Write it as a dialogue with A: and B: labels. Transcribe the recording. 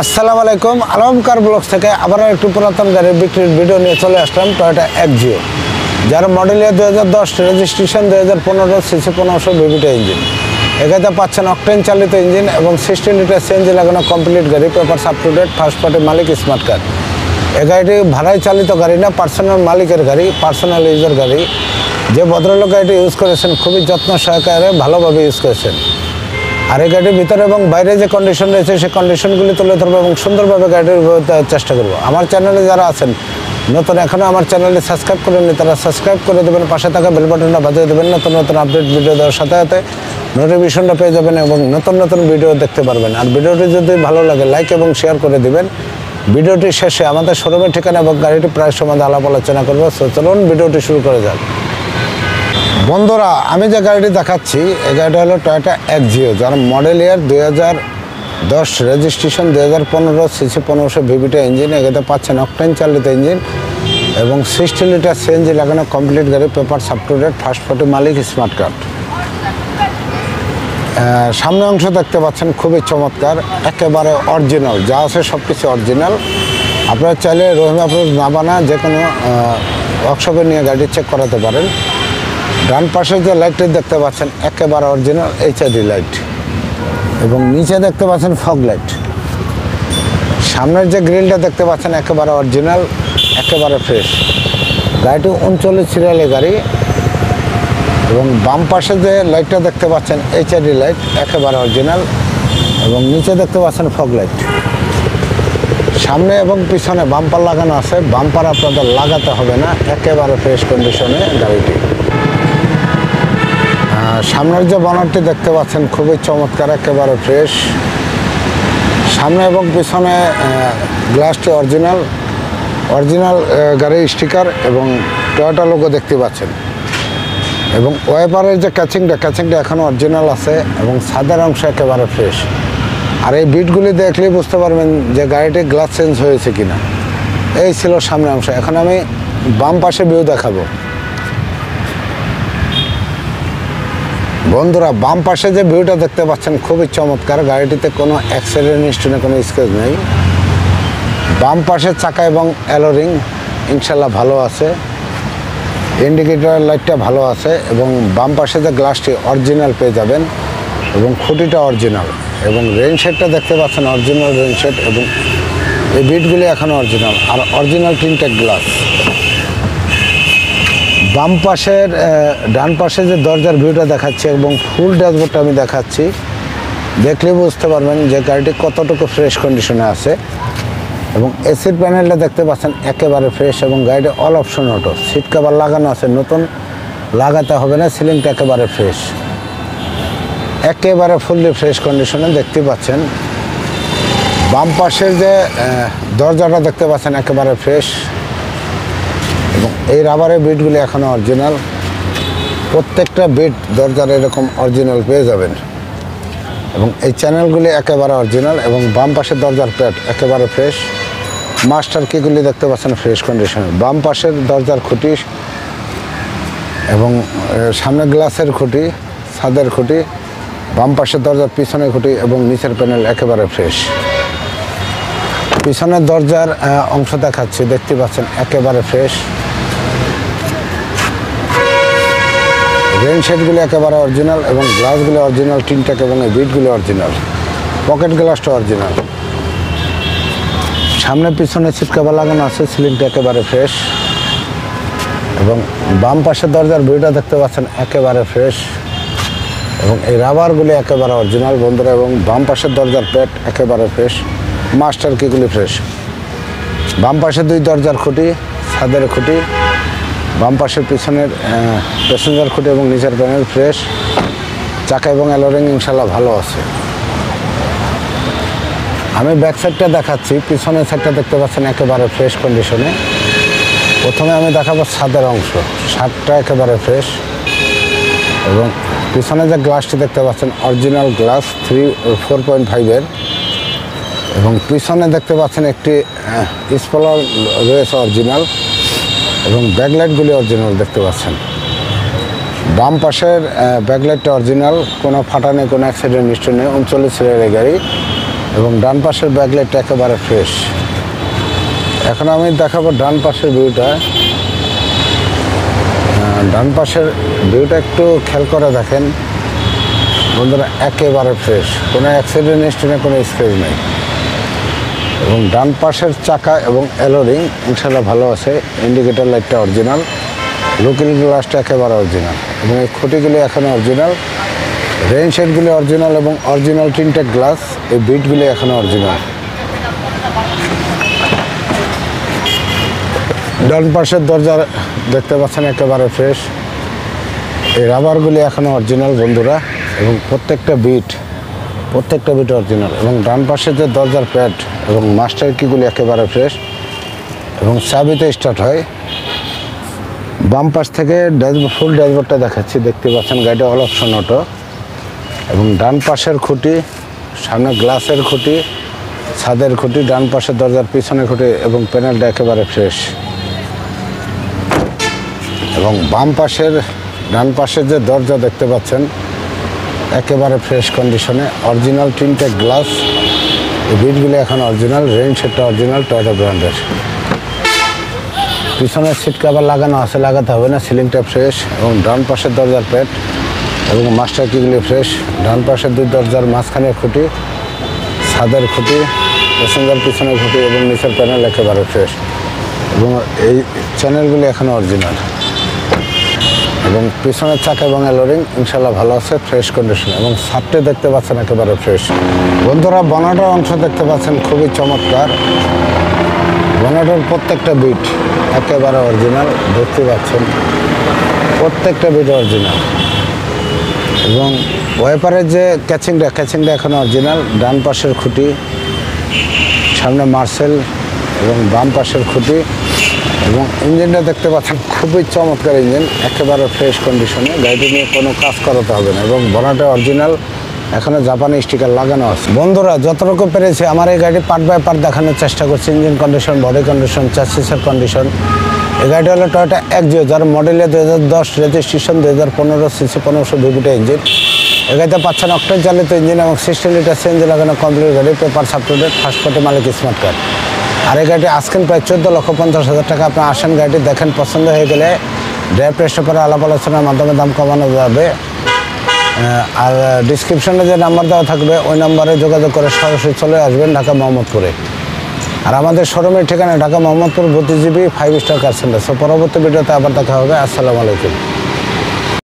A: আসসালামু আলাইকুম, আলমকার ব্লগস থেকে আবারও একটু পুরাতন গাড়ির বিক্রির ভিডিও নিয়ে চলে আসলাম। টয়োটা এক্সিও, যার model year 2010, registration 2015, CC 1500 VVTi engine. এখানে পাচ্ছেন অকটেন চালিত ইঞ্জিন এবং 60 লিটার সিএনজি লাগানো কমপ্লিট গাড়ি, papers up to date, first party মালিক, স্মার্ট কার্ড। এই গাড়িটি ভাড়ায় চালিত গাড়ি না, পার্সোনাল মালিকের গাড়ি, পার্সোনাল ইউজার গাড়ি। যে ভদ্রলোক গাড়িটি ইউজ করেছেন খুবই যত্ন সহকারে ভালোভাবে ইউজ করেছেন। আর এই গাড়ির ভিতরে এবং বাইরে যে কন্ডিশন রয়েছে সেই কন্ডিশনগুলি তুলে ধরবো এবং সুন্দরভাবে গাড়ির চেষ্টা করবো। আমার চ্যানেলে যারা আছেন নতুন, এখনও আমার চ্যানেলে সাবস্ক্রাইব করেননি, তারা সাবস্ক্রাইব করে দেবেন, পাশে থাকা বেল বাটনটা বাজিয়ে দেবেন। নতুন নতুন আপডেট ভিডিও দেওয়ার সাথে সাথে নোটিফিকেশনটা পেয়ে যাবেন এবং নতুন নতুন ভিডিও দেখতে পারবেন। আর ভিডিওটি যদি ভালো লাগে লাইক এবং শেয়ার করে দেবেন। ভিডিওটির শেষে আমাদের শোরুমের ঠিকানা এবং গাড়িটি প্রাইস সম্বন্ধে আলাপ আলোচনা করবো। চলুন ভিডিওটি শুরু করে যাক। বন্ধুরা, আমি যে গাড়িটি দেখাচ্ছি এই গাড়িটা হলো টয়োটা এক্সিও, যার model year 2010, registration 2015, CC 1500 VVTi engine. এখানে পাচ্ছেন অকটেন চালিত ইঞ্জিন এবং 60 লিটার সিএনজি লাগানো কমপ্লিট গাড়ি, papers up to date, first party মালিক, স্মার্ট কার্ড। সামনে অংশ দেখতে পাচ্ছেন খুবই চমৎকার, একেবারে অরিজিনাল, যা আছে সব কিছু অরিজিনাল। আপনারা চাইলে রহিমাপুর নাবানা যে কোনো ওয়ার্কশপে নিয়ে গাড়ি চেক করাতে পারেন। ডান পাশে যে লাইটটি দেখতে পাচ্ছেন একেবারে অরিজিনাল এইচআইডি লাইট এবং নিচে দেখতে পাচ্ছেন ফগ লাইট। সামনের যে গ্রিলটা দেখতে পাচ্ছেন একেবারে অরিজিনাল, একেবারে ফ্রেশ। গাড়িটি 39 সিরিয়ালের গাড়ি এবং বাম পাশে যে লাইটটা দেখতে পাচ্ছেন এইচআইডি লাইট, একেবারে অরিজিনাল এবং নিচে দেখতে পাচ্ছেন ফগ লাইট। সামনে এবং পিছনে বাম্পার লাগানো আছে, বাম্পার আপনাদের লাগাতে হবে না, একেবারে ফ্রেশ কন্ডিশনে গাড়িটি। সামনের যে বনারটি দেখতে পাচ্ছেন খুবই চমৎকার, একেবারে ফ্রেশ। সামনে এবং পিছনে গ্লাসটি অরিজিনাল গাড়ির স্টিকার এবং টয়োটা লোগো দেখতে পাচ্ছেন এবং ওয়াইপারের যে ক্যাচিংটা এখনও অরিজিনাল আছে এবং ছাদের অংশ একেবারে ফ্রেশ। আর এই বিটগুলি দেখলেই বুঝতে পারবেন যে গাড়িটি গ্লাস চেঞ্জ হয়েছে কিনা। এই ছিল সামনের অংশ। এখন আমি বাম পাশে ভিউ দেখাবো। বন্ধুরা, বাম পাশে যে ভিউটা দেখতে পাচ্ছেন খুবই চমৎকার। গাড়িটিতে কোনো অ্যাক্সিডেন্ট হিস্ট্রি, কোনো স্ক্র্যাচ নেই। বাম পাশের চাকা এবং অ্যালোরিং ইনশাল্লাহ ভালো আছে, ইন্ডিকেটর লাইটটা ভালো আছে এবং বাম পাশে যে গ্লাসটি অরিজিনাল পেয়ে যাবেন এবং খুঁটিটা অরিজিনাল এবং রেইন শেডটা দেখতে পাচ্ছেন অরিজিনাল রেইন শেড এবং এই বিটগুলি এখনও অরিজিনাল আর অরিজিনাল প্রিন্টেড গ্লাস। বাম পাশের ডান পাশে যে দরজার ভিউটা দেখাচ্ছি এবং ফুল ড্যাশবোর্ডটা আমি দেখাচ্ছি, দেখলে বুঝতে পারবেন যে গাড়িটি কতটুকু ফ্রেশ কন্ডিশনে আছে এবং এসির প্যানেলটা দেখতে পাচ্ছেন একেবারে ফ্রেশ এবং গাড়িটি all option auto, seat cover লাগানো আছে, নতুন লাগাতে হবে না, সিলিংটা একেবারে ফ্রেশ, একেবারে ফুললি ফ্রেশ কন্ডিশনে দেখতে পাচ্ছেন। বাম পাশের যে দরজাটা দেখতে পাচ্ছেন একেবারে ফ্রেশ এবং এই রাবারের বিটগুলি এখনও অরিজিনাল। প্রত্যেকটা বিট দরজার এরকম অরিজিনাল পেয়ে যাবেন এবং এই চ্যানেলগুলি একেবারে অরিজিনাল এবং বাম পাশের দরজার প্যাড একেবারে ফ্রেশ। মাস্টার কিগুলি দেখতে পাচ্ছেন ফ্রেশ কন্ডিশনে। বাম পাশের দরজার খুঁটি এবং সামনে গ্লাসের খুঁটি, ছাদের খুঁটি, বাম পাশের দরজার পিছনের খুঁটি এবং নিচের প্যানেল একেবারে ফ্রেশ। পিছনের দরজার অংশ দেখাচ্ছি, দেখতে পাচ্ছেন একেবারে ফ্রেশ। রেইন শেডগুলি একেবারে অরিজিনাল এবং গ্লাসগুলি অরিজিনাল, টিনটাক এবং এই বিটগুলি অরিজিনাল, পকেট গ্লাসটা অরিজিনাল। সামনে পিছনে সিট কভার লাগানো আছে, সিলিংটা একেবারে ফ্রেশ এবং বাম পাশের দরজার ভিউটা দেখতে পাচ্ছেন একেবারে ফ্রেশ এবং এই রাবারগুলি একেবারে অরিজিনাল বন্ধুরা এবং বাম পাশের দরজার প্যাড একেবারে ফ্রেশ। Master কিগুলি fresh. বাম পাশে দুই দরজার খুঁটি, ছাদের খুঁটি, বাম পাশের পিছনের প্যাসেঞ্জার খুঁটি এবং নিচের প্যানেল ফ্রেশ। চাকা এবং অ্যালোরিং ইনশাল্লাহ ভালো আছে। আমি ব্যাক সাইডটা দেখাচ্ছি, পিছনের সাইডটা দেখতে পাচ্ছেন একেবারে ফ্রেশ কন্ডিশনে। প্রথমে আমি দেখাবো ছাদের অংশ, ছাদটা একেবারে ফ্রেশ এবং পিছনে যে গ্লাসটি দেখতে পাচ্ছেন অরিজিনাল গ্লাস 4.5-এর এবং পিছনে দেখতে পাচ্ছেন একটি স্পলার রয়েছে অরিজিনাল এবং ব্যাকলাইটগুলি অরিজিনাল দেখতে পাচ্ছেন। বাম পাশের ব্যাকলাইটটা অরিজিনাল, কোনো ফাটা নেই, কোনো অ্যাক্সিডেন্ট হিস্ট্রি নেই। 39 সিরিয়ালের গাড়ি এবং ডান পাশের ব্যাকলাইটটা একেবারে ফ্রেশ। এখন আমি দেখাবো ডান পাশের ভিউটা। ডান পাশের ভিউটা একটু খেয়াল করে দেখেন বন্ধুরা, একেবারে ফ্রেশ, কোনো অ্যাক্সিডেন্ট হিস্ট্রি নেই, কোনো স্ক্র্যাচ নেই। এবং ডান পাশের চাকা এবং এলোরিং ইনশাল্লাহ ভালো আছে। ইন্ডিকেটর লাইটটা অরিজিনাল, লুকিং গ্লাসটা একেবারে অরিজিনাল এবং এই খুঁটিগুলি এখনও অরিজিনাল, রেইন শেডগুলি অরিজিনাল এবং অরিজিনাল টিনটেড গ্লাস, এই বিটগুলি এখনও অরিজিনাল। ডান পাশের দরজা দেখতে পাচ্ছেন একেবারে ফ্রেশ, এই রাবারগুলি এখনও অরিজিনাল বন্ধুরা এবং প্রত্যেকটা বিট অরিজিনাল। এবং ডান পাশের যে দরজার প্যাড এবং মাস্টার কিগুলি একেবারে ফ্রেশ এবং চাবিতে স্টার্ট হয়। বাম পাশ থেকে ফুল ড্যাশবোর্ডটা দেখাচ্ছি, দেখতে পাচ্ছেন গাড়িটা অল অপশন অটো এবং ডান পাশের খুঁটি, সামনে গ্লাসের খুঁটি, ছাদের খুঁটি, ডান পাশের দরজার পিছনের খুঁটি এবং প্যানেলটা একেবারে ফ্রেশ। এবং ডান পাশের যে দরজা দেখতে পাচ্ছেন একেবারে ফ্রেশ কন্ডিশনে, অরিজিনাল টিনটেড গ্লাস, এই বিটগুলি এখন অরিজিনাল, রেইন শেডটা অরিজিনাল টয়োটা ব্র্যান্ডের। পিছনের সিট কভার লাগানো আছে, লাগাতে হবে না, সিলিংটা ফ্রেশ এবং ডান পাশের দরজার প্যাড এবং মাস্টার কিগুলি ফ্রেশ। ডান পাশের দুই দরজার মাঝখানের খুঁটি, ছাদের খুঁটি, প্যাসেঞ্জার পিছনের খুঁটি এবং নিচের প্যানেল একেবারে ফ্রেশ এবং এই চ্যানেলগুলি এখনও অরিজিনাল। এবং পিছনের চাকা এবং এলোরিং ইনশাল্লাহ ভালো আছে, ফ্রেশ কন্ডিশন এবং ছাদটা দেখতে পাচ্ছেন একেবারে ফ্রেশ। বন্ধুরা বনেটের অংশ দেখতে পাচ্ছেন খুবই চমৎকার, বনেটের প্রত্যেকটা বিট একেবারে অরিজিনাল, দেখতে পাচ্ছেন প্রত্যেকটা বিট অরিজিনাল এবং ওয়াইপারের যে ক্যাচিংটা এখনও অরিজিনাল। ডান পাশের খুঁটি, সামনে মার্সেল এবং বাম পাশের খুঁটি এবং ইঞ্জিনটা দেখতে পাচ্ছেন খুবই চমৎকার ইঞ্জিন, একেবারে ফ্রেশ কন্ডিশনে, গাড়িটি নিয়ে কোনো কাজ করাতে হবে না এবং বনেটে অরিজিনাল এখনও জাপানি স্টিকার লাগানো আছে। বন্ধুরা যতটুকু পেরেছি আমার এই গাড়ি পার্ট বাই পার্ট দেখানোর চেষ্টা করছি, ইঞ্জিন কন্ডিশন, বডি কন্ডিশন, চ্যাসিসের কন্ডিশন। এই গাড়িটা হলো টয়োটা এক্সিও, যার মডেলে 2010, রেজিস্ট্রেশন 2015, সিসি 1500 ভিভিটা ইঞ্জিন। এই গাড়িতে পাচ্ছেন অক্টেন চালিত ইঞ্জিন এবং 16 লিটার সিএনজি লাগানো কমপ্লিট গাড়ি, paper up to date, first party মালিক স্মার্ট কার্ড। আর এই গাড়িটি আজকের প্রায় 14,50,000 টাকা। আপনি আসেন, গাড়িটি দেখেন, পছন্দ হয়ে গেলে ড্রাইভ টেস্টের পরে আলাপ আলোচনার মাধ্যমে দাম কমানো যাবে। আর ডিসক্রিপশনে যে নাম্বার দেওয়া থাকবে ওই নাম্বারে যোগাযোগ করে সরাসরি চলে আসবেন ঢাকা মোহাম্মদপুরে। আর আমাদের শোরুমের ঠিকানা ঢাকা মোহাম্মদপুর বুদ্ধিজীবী 5 স্টার কার সেন্টার। সো পরবর্তী ভিডিওতে আবার দেখা হবে। আসসালামু আলাইকুম।